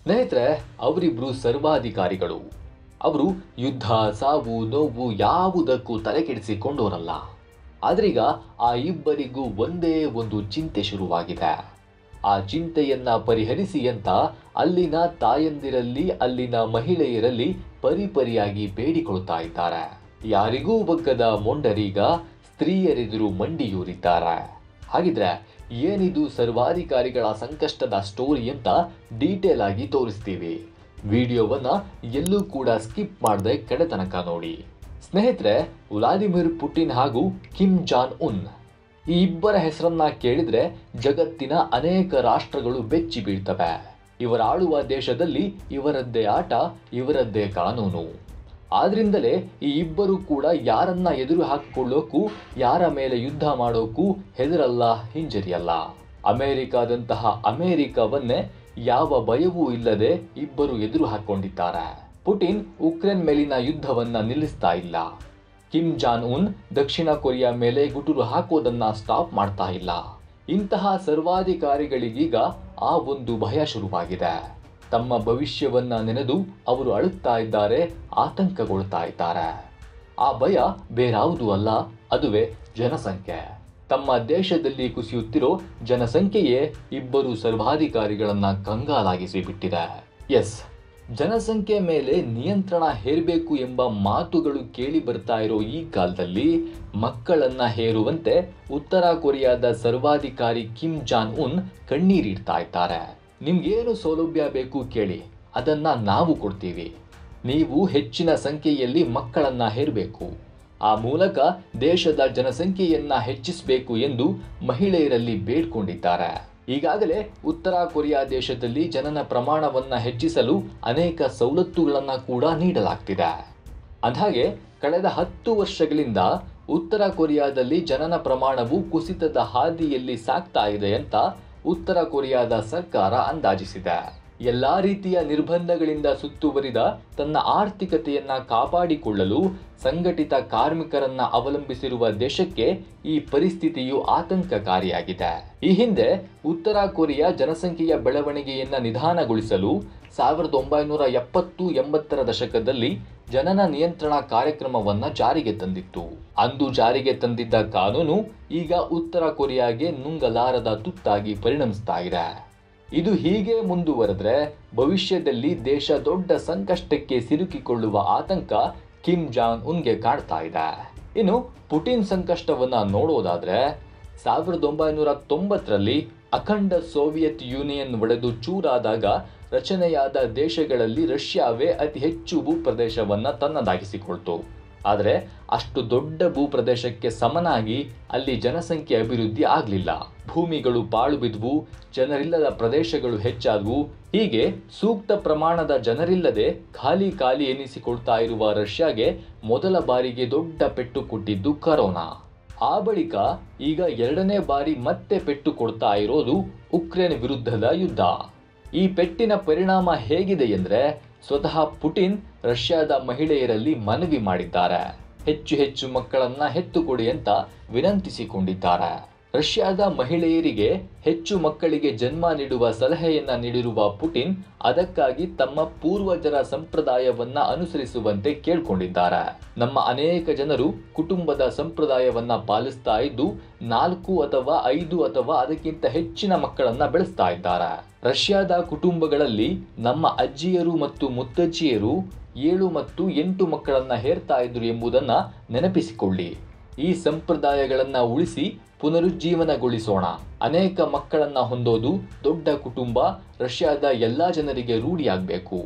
ಸ್ನೇಹಿತರೆ, ಅವರಿಬ್ರು ಸರ್ವಾಧಿಕಾರಿಗಳು. ಅವರು ಯುದ್ಧ, ಸಾವು, ನೋವು ಯಾವುದಕ್ಕೂ ತಲೆಕೆಡಿಸಿಕೊಂಡವರಲ್ಲ. ಆದ್ರೀಗ ಆ ಇಬ್ಬರಿಗೂ ಒಂದೇ ಒಂದು ಚಿಂತೆ ಶುರುವಾಗಿದೆ. ಆ ಚಿಂತೆಯನ್ನ ಪರಿಹರಿಸಿ ಅಂತ ಅಲ್ಲಿನ ತಾಯಂದಿರಲ್ಲಿ, ಅಲ್ಲಿನ ಮಹಿಳೆಯರಲ್ಲಿ ಪರಿಪರಿಯಾಗಿ ಬೇಡಿಕೊಳ್ತಾ ಇದ್ದಾರೆ. ಯಾರಿಗೂ ಬಗ್ಗದ ಮೊಂಡರೀಗ ಸ್ತ್ರೀಯರೆದುರು ಮಂಡಿಯೂರಿದ್ದಾರೆ. ಹಾಗಿದ್ರೆ ಏನಿದು ಸರ್ವಾಧಿಕಾರಿಗಳ ಸಂಕಷ್ಟದ ಸ್ಟೋರಿ ಅಂತ ಡೀಟೇಲ್ ಆಗಿ ತೋರಿಸ್ತೀವಿ. ವಿಡಿಯೋವನ್ನ ಎಲ್ಲೂ ಕೂಡ ಸ್ಕಿಪ್ ಮಾಡದೆ ಕಡೆ ತನಕ ನೋಡಿ. ಸ್ನೇಹಿತರೆ, ವ್ಲಾದಿಮಿರ್ ಪುಟಿನ್ ಹಾಗೂ ಕಿಮ್ ಜಾನ್ ಉನ್ ಈ ಇಬ್ಬರ ಹೆಸರನ್ನ ಕೇಳಿದ್ರೆ ಜಗತ್ತಿನ ಅನೇಕ ರಾಷ್ಟ್ರಗಳು ಬೆಚ್ಚಿ ಬೀಳ್ತವೆ. ಇವರಾಳುವ ದೇಶದಲ್ಲಿ ಇವರದ್ದೇ ಆಟ, ಇವರದ್ದೇ ಕಾನೂನು. ಆದ್ರಿಂದಲೇ ಈ ಇಬ್ಬರು ಕೂಡ ಯಾರನ್ನ ಎದುರು ಹಾಕಿಕೊಳ್ಳೋಕ್ಕೂ, ಯಾರ ಮೇಲೆ ಯುದ್ಧ ಮಾಡೋಕ್ಕೂ ಹೆದರಲ್ಲ, ಹಿಂಜರಿಯಲ್ಲ. ಅಮೆರಿಕಾದಂತಹ ಅಮೆರಿಕವನ್ನೇ ಯಾವ ಭಯವೂ ಇಲ್ಲದೆ ಇಬ್ಬರು ಎದುರು ಹಾಕೊಂಡಿದ್ದಾರೆ. ಪುಟಿನ್ ಉಕ್ರೇನ್ ಮೇಲಿನ ಯುದ್ಧವನ್ನ ನಿಲ್ಲಿಸ್ತಾ ಇಲ್ಲ. ಕಿಮ್ ಜಾನ್ ಉನ್ ದಕ್ಷಿಣ ಕೊರಿಯಾ ಮೇಲೆ ಗುಟುರು ಹಾಕೋದನ್ನ ಸ್ಟಾಪ್ ಮಾಡ್ತಾ ಇಲ್ಲ. ಇಂತಹ ಸರ್ವಾಧಿಕಾರಿಗಳಿಗೀಗ ಆ ಒಂದು ಭಯ ಶುರುವಾಗಿದೆ. ತಮ್ಮ ಭವಿಷ್ಯವನ್ನ ನೆನೆದು ಅವರು ಅಳುತ್ತಾ ಇದ್ದಾರೆ, ಆತಂಕಗೊಳ್ತಾ ಇದ್ದಾರೆ. ಆ ಭಯ ಬೇರಾವುದೂ ಅಲ್ಲ, ಅದುವೇ ಜನಸಂಖ್ಯೆ. ತಮ್ಮ ದೇಶದಲ್ಲಿ ಕುಸಿಯುತ್ತಿರೋ ಜನಸಂಖ್ಯೆಯೇ ಇಬ್ಬರು ಸರ್ವಾಧಿಕಾರಿಗಳನ್ನ ಕಂಗಾಲಾಗಿಸಿ ಬಿಟ್ಟಿದೆ. ಎಸ್, ಜನಸಂಖ್ಯೆ ಮೇಲೆ ನಿಯಂತ್ರಣ ಹೇರಬೇಕು ಎಂಬ ಮಾತುಗಳು ಕೇಳಿ ಬರ್ತಾ ಇರೋ ಈ ಕಾಲದಲ್ಲಿ ಮಕ್ಕಳನ್ನ ಹೇರುವಂತೆ ಉತ್ತರ ಕೊರಿಯಾದ ಸರ್ವಾಧಿಕಾರಿ ಕಿಮ್ ಜಾನ್ ಉನ್ ಕಣ್ಣೀರಿಡ್ತಾ ಇದ್ದಾರೆ. ನಿಮ್ಗೇನು ಸೌಲಭ್ಯ ಬೇಕು ಕೇಳಿ, ಅದನ್ನ ನಾವು ಕೊಡ್ತೀವಿ. ನೀವು ಹೆಚ್ಚಿನ ಸಂಖ್ಯೆಯಲ್ಲಿ ಮಕ್ಕಳನ್ನ ಹೇರಬೇಕು. ಆ ಮೂಲಕ ದೇಶದ ಜನಸಂಖ್ಯೆಯನ್ನ ಹೆಚ್ಚಿಸಬೇಕು ಎಂದು ಮಹಿಳೆಯರಲ್ಲಿ ಬೇಡ್ಕೊಂಡಿದ್ದಾರೆ. ಈಗಾಗಲೇ ಉತ್ತರ ಕೊರಿಯಾ ದೇಶದಲ್ಲಿ ಜನನ ಪ್ರಮಾಣವನ್ನ ಹೆಚ್ಚಿಸಲು ಅನೇಕ ಸವಲತ್ತುಗಳನ್ನ ಕೂಡ ನೀಡಲಾಗ್ತಿದೆ. ಅಂದಹಾಗೆ ಕಳೆದ 10 ವರ್ಷಗಳಿಂದ ಉತ್ತರ ಕೊರಿಯಾದಲ್ಲಿ ಜನನ ಪ್ರಮಾಣವು ಕುಸಿತದ ಹಾದಿಯಲ್ಲಿ ಸಾಗ್ತಾ ಇದೆ ಅಂತ ಉತ್ತರ ಕೊರಿಯಾದ ಸರ್ಕಾರ ಅಂದಾಜಿಸಿದೆ. ಎಲ್ಲಾ ರೀತಿಯ ನಿರ್ಬಂಧಗಳಿಂದ ಸುತ್ತುವರಿದ ತನ್ನ ಆರ್ಥಿಕತೆಯನ್ನ ಕಾಪಾಡಿಕೊಳ್ಳಲು ಸಂಘಟಿತ ಕಾರ್ಮಿಕರನ್ನ ಅವಲಂಬಿಸಿರುವ ದೇಶಕ್ಕೆ ಈ ಪರಿಸ್ಥಿತಿಯು ಆತಂಕಕಾರಿಯಾಗಿದೆ. ಈ ಹಿಂದೆ ಉತ್ತರ ಕೊರಿಯಾ ಜನಸಂಖ್ಯೆಯ ಬೆಳವಣಿಗೆಯನ್ನ ನಿಧಾನಗೊಳಿಸಲು 1970-80ರ ದಶಕದಲ್ಲಿ ಜನನ ನಿಯಂತ್ರಣ ಕಾರ್ಯಕ್ರಮವನ್ನ ಜಾರಿಗೆ ತಂದಿತ್ತು. ಅಂದು ಜಾರಿಗೆ ತಂದಿದ್ದ ಕಾನೂನು ಈಗ ಉತ್ತರ ಕೊರಿಯಾಗೆ ನುಂಗಲಾರದ ತುತ್ತಾಗಿ ಪರಿಣಮಿಸ್ತಾ ಇದೆ. ಇದು ಹೀಗೆ ಮುಂದುವರೆದ್ರೆ ಭವಿಷ್ಯದಲ್ಲಿ ದೇಶ ದೊಡ್ಡ ಸಂಕಷ್ಟಕ್ಕೆ ಸಿಲುಕಿಕೊಳ್ಳುವ ಆತಂಕ ಕಿಮ್ ಜಾನ್ ಉನ್ಗೆ ಕಾಡ್ತಾ ಇದೆ. ಇನ್ನು ಪುಟಿನ್ ಸಂಕಷ್ಟವನ್ನ ನೋಡೋದಾದ್ರೆ 1990ರಲ್ಲಿ ಅಖಂಡ ಸೋವಿಯತ್ ಯೂನಿಯನ್ ಒಡೆದು ಚೂರಾದಾಗ ರಚನೆಯಾದ ದೇಶಗಳಲ್ಲಿ ರಷ್ಯಾವೇ ಅತಿ ಹೆಚ್ಚು ಭೂಪ್ರದೇಶವನ್ನ ತನ್ನದಾಗಿಸಿಕೊಳ್ತು. ಆದರೆ ಅಷ್ಟು ದೊಡ್ಡ ಭೂಪ್ರದೇಶಕ್ಕೆ ಸಮನಾಗಿ ಅಲ್ಲಿ ಜನಸಂಖ್ಯೆ ಅಭಿವೃದ್ಧಿ ಆಗಲಿಲ್ಲ. ಭೂಮಿಗಳು ಪಾಳು ಬಿದ್ವು, ಜನರಿಲ್ಲದ ಪ್ರದೇಶಗಳು ಹೆಚ್ಚಾದವು. ಹೀಗೆ ಸೂಕ್ತ ಪ್ರಮಾಣದ ಜನರಿಲ್ಲದೆ ಖಾಲಿ ಖಾಲಿ ಎನಿಸಿಕೊಳ್ತಾ ಇರುವ ರಷ್ಯಾಗೆ ಮೊದಲ ಬಾರಿಗೆ ದೊಡ್ಡ ಪೆಟ್ಟು ಕೊಟ್ಟಿದ್ದು ಕರೋನಾ. ಆ ಬಳಿಕ ಈಗ 2ನೇ ಬಾರಿ ಮತ್ತೆ ಪೆಟ್ಟು ಕೊಡ್ತಾ ಇರೋದು ಉಕ್ರೇನ್ ವಿರುದ್ಧದ ಯುದ್ಧ. ಈ ಪೆಟ್ಟಿನ ಪರಿಣಾಮ ಹೇಗಿದೆ ಎಂದ್ರೆ, ಸ್ವತಃ ಪುಟಿನ್ ರಷ್ಯಾದ ಮಹಿಳೆಯರಲ್ಲಿ ಮನವಿ ಮಾಡಿದ್ದಾರೆ. ಹೆಚ್ಚು ಹೆಚ್ಚು ಮಕ್ಕಳನ್ನ ಹೆತ್ತುಕೊಡಿ ಅಂತ ವಿನಂತಿಸಿಕೊಂಡಿದ್ದಾರೆ. ರಷ್ಯಾದ ಮಹಿಳೆಯರಿಗೆ ಹೆಚ್ಚು ಮಕ್ಕಳಿಗೆ ಜನ್ಮ ನೀಡುವ ಸಲಹೆಯನ್ನ ನೀಡಿರುವ ಪುಟಿನ್ ಅದಕ್ಕಾಗಿ ತಮ್ಮ ಪೂರ್ವಜರ ಸಂಪ್ರದಾಯವನ್ನ ಅನುಸರಿಸುವಂತೆ ಕೇಳ್ಕೊಂಡಿದ್ದಾರೆ. ನಮ್ಮ ಅನೇಕ ಜನರು ಕುಟುಂಬದ ಸಂಪ್ರದಾಯವನ್ನ ಪಾಲಿಸ್ತಾ ಇದ್ದು 4 ಅಥವಾ 5 ಅಥವಾ ಅದಕ್ಕಿಂತ ಹೆಚ್ಚಿನ ಮಕ್ಕಳನ್ನ ಬೆಳೆಸ್ತಾ ಇದ್ದಾರೆ. ರಷ್ಯಾದ ಕುಟುಂಬಗಳಲ್ಲಿ ನಮ್ಮ ಅಜ್ಜಿಯರು ಮತ್ತು ಮುತ್ತಜ್ಜಿಯರು 7 ಮತ್ತು 8 ಮಕ್ಕಳನ್ನ ಹೇರ್ತಾ ಇದ್ರು ಎಂಬುದನ್ನ ನೆನಪಿಸಿಕೊಳ್ಳಿ. ಈ ಸಂಪ್ರದಾಯಗಳನ್ನ ಉಳಿಸಿ ಪುನರುಜ್ಜೀವನಗೊಳಿಸೋಣ. ಅನೇಕ ಮಕ್ಕಳನ್ನ ಹೊಂದೋದು, ದೊಡ್ಡ ಕುಟುಂಬ ರಷ್ಯಾದ ಎಲ್ಲಾ ಜನರಿಗೆ ರೂಢಿಯಾಗಬೇಕು.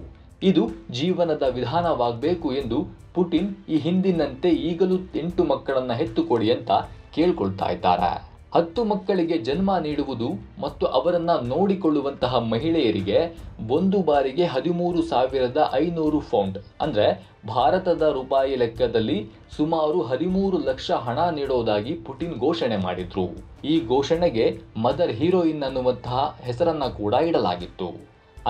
ಇದು ಜೀವನದ ವಿಧಾನವಾಗಬೇಕು ಎಂದು ಪುಟಿನ್ ಈ ಹಿಂದಿನಂತೆ ಈಗಲೂ 8 ಮಕ್ಕಳನ್ನ ಹೆತ್ತುಕೊಡಿ ಅಂತ ಕೇಳ್ಕೊಳ್ತಾ ಇದ್ದಾರೆ. 10 ಮಕ್ಕಳಿಗೆ ಜನ್ಮ ನೀಡುವುದು ಮತ್ತು ಅವರನ್ನ ನೋಡಿಕೊಳ್ಳುವಂತಹ ಮಹಿಳೆಯರಿಗೆ ಒಂದು ಬಾರಿಗೆ 13,500 ಪೌಂಡ್ ಅಂದ್ರೆ ಭಾರತದ ರೂಪಾಯಿ ಲೆಕ್ಕದಲ್ಲಿ ಸುಮಾರು 13 ಲಕ್ಷ ಹಣ ನೀಡೋದಾಗಿ ಪುಟಿನ್ ಘೋಷಣೆ ಮಾಡಿದ್ರು. ಈ ಘೋಷಣೆಗೆ ಮದರ್ ಹೀರೋಯಿನ್ ಅನ್ನುವಂತಹ ಹೆಸರನ್ನ ಕೂಡ ಇಡಲಾಗಿತ್ತು.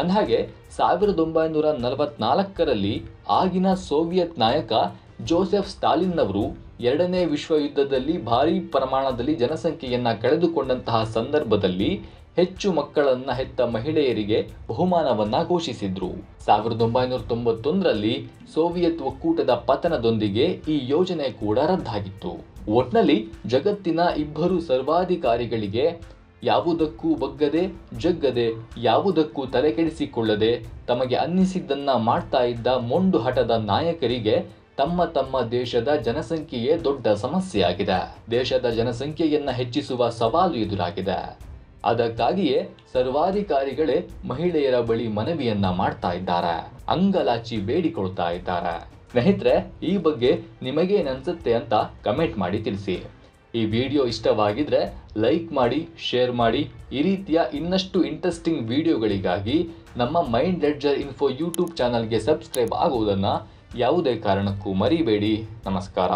ಅಂದಹಾಗೆ 1944ರಲ್ಲಿ ಆಗಿನ ಸೋವಿಯತ್ ನಾಯಕ ಜೋಸೆಫ್ ಸ್ಟಾಲಿನ್ ಅವರು 2ನೇ ವಿಶ್ವ ಯುದ್ಧದಲ್ಲಿ ಭಾರೀ ಪ್ರಮಾಣದಲ್ಲಿ ಜನಸಂಖ್ಯೆಯನ್ನ ಕಳೆದುಕೊಂಡಂತಹ ಸಂದರ್ಭದಲ್ಲಿ ಹೆಚ್ಚು ಮಕ್ಕಳನ್ನ ಹೆತ್ತ ಮಹಿಳೆಯರಿಗೆ ಬಹುಮಾನವನ್ನ ಘೋಷಿಸಿದ್ರು. 1991ರಲ್ಲಿ ಸೋವಿಯತ್ ಒಕ್ಕೂಟದ ಪತನದೊಂದಿಗೆ ಈ ಯೋಜನೆ ಕೂಡ ರದ್ದಾಗಿತ್ತು. ಒಟ್ನಲ್ಲಿ ಜಗತ್ತಿನ ಇಬ್ಬರು ಸರ್ವಾಧಿಕಾರಿಗಳಿಗೆ ಯಾವುದಕ್ಕೂ ಬಗ್ಗದೆ ಜಗ್ಗದೆ ಯಾವುದಕ್ಕೂ ತಲೆಕೆಡಿಸಿಕೊಳ್ಳದೆ ತಮಗೆ ಅನ್ನಿಸಿದ್ದನ್ನ ಮಾಡ್ತಾ ಇದ್ದ ಮೊಂಡು ಹಠದ ನಾಯಕರಿಗೆ ತಮ್ಮ ದೇಶದ ಜನಸಂಖ್ಯೆಯೇ ದೊಡ್ಡ ಸಮಸ್ಯೆಯಾಗಿದೆ. ದೇಶದ ಜನಸಂಖ್ಯೆಯನ್ನ ಹೆಚ್ಚಿಸುವ ಸವಾಲು ಎದುರಾಗಿದೆ. ಅದಕ್ಕಾಗಿಯೇ ಸರ್ವಾಧಿಕಾರಿಗಳೇ ಮಹಿಳೆಯರ ಬಳಿ ಮನವಿಯನ್ನ ಮಾಡ್ತಾ ಇದ್ದಾರೆ, ಅಂಗಲಾಚಿ ಬೇಡಿಕೊಳ್ತಾ ಇದ್ದಾರೆ. ಸ್ನೇಹಿತರೆ, ಈ ಬಗ್ಗೆ ನಿಮಗೇನನ್ಸುತ್ತೆ ಅಂತ ಕಮೆಂಟ್ ಮಾಡಿ ತಿಳಿಸಿ. ಈ ವಿಡಿಯೋ ಇಷ್ಟವಾಗಿದ್ರೆ ಲೈಕ್ ಮಾಡಿ, ಶೇರ್ ಮಾಡಿ. ಈ ರೀತಿಯ ಇನ್ನಷ್ಟು ಇಂಟ್ರೆಸ್ಟಿಂಗ್ ವಿಡಿಯೋಗಳಿಗಾಗಿ ನಮ್ಮ ಮೈಂಡ್ ಲೆಡ್ಜರ್ ಇನ್ಫೋ ಯೂಟ್ಯೂಬ್ ಚಾನಲ್ಗೆ ಸಬ್ಸ್ಕ್ರೈಬ್ ಆಗುವುದನ್ನು ಯಾವುದೇ ಕಾರಣಕ್ಕೂ ಮರಿಬೇಡಿ. ನಮಸ್ಕಾರ.